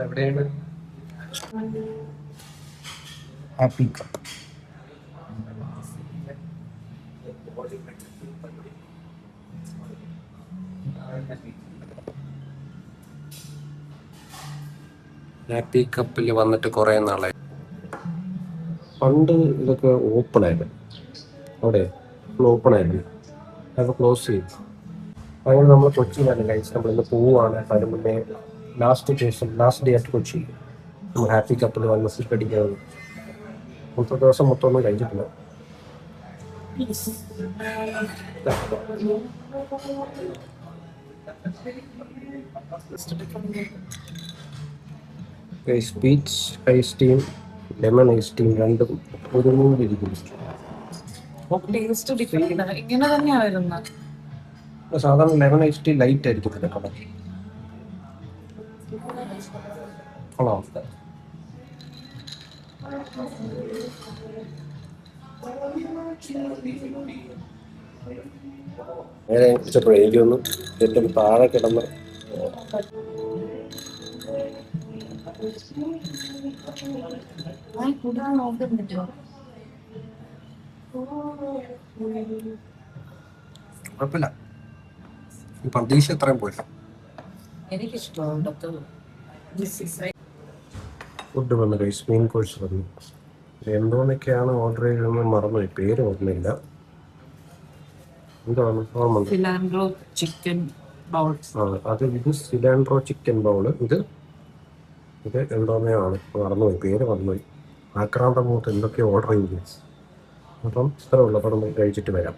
എവിടെയാണ്? Happy cup. Happy കപ്പിൽ വന്നിട്ട് കുറേ നാളായി. പണ്ട് ഇതൊക്കെ ഓപ്പൺ ആയിരുന്നു, അവിടെ ഓപ്പൺ ആയിരുന്നു, അതൊക്കെ ക്ലോസ് ചെയ്തു. അങ്ങനെ നമ്മൾ കൊച്ചിയിലാണ് കഴിച്ച് നമ്മളിന്ന് പോവുകയാണ്. അതിന് മുന്നേ ലാസ്റ്റ് ഡേ ആയിട്ട് കൊച്ചി നമ്മൾ ഹാപ്പി കപ്പിൽ വന്ന് സിറ്റ് അടിക്കുന്നത്. മൊത്തം ദിവസം മൊത്തം ഒന്നും കഴിച്ചിട്ടില്ല. Peach ice tea, lemon ice tea രണ്ടും ഒരു മൂന്നിരിക്കുന്നു. ഇങ്ങനെ തന്നെയാ വരുന്നത്. സാധാരണ ലെമൺ ഐസ് ടീ ലൈറ്റ് ആയിരിക്കും ഇതിന്റെ കളർ. നേരെ കുടിച്ചപ്പോൾ എനിക്ക് ഒന്ന് ഏറ്റവും താഴെ കിടന്ന് കുഴപ്പമില്ല. ഈ പ്രതീക്ഷ എത്രയും പോയില്ല. ഫുഡ് വന്ന് കഴിച്ച് മീൻ കോഴ്സ് വന്നു. എന്തോന്നൊക്കെയാണ് ഓർഡർ ചെയ്തതെന്ന് മറന്നുപോയി, പേര് ഓർമ്മയില്ല. എന്താണ് സിലാൻഡ്രോ ചിക്കൻ ബൗൾ. അത് ഇത് സിലാൻഡ്രോ ചിക്കൻ ബൗള്. ഇത് എന്തോന്നെയാണ് മറന്നുപോയി, പേര് മറന്നുപോയി. ആക്രാന്ത മൂത്ത് എന്തൊക്കെയോ ഓർഡർ ചെയ്തു. അപ്പം ഇത്ര ഉള്ളപ്പോൾ നമുക്ക് കഴിച്ചിട്ട് വരാം.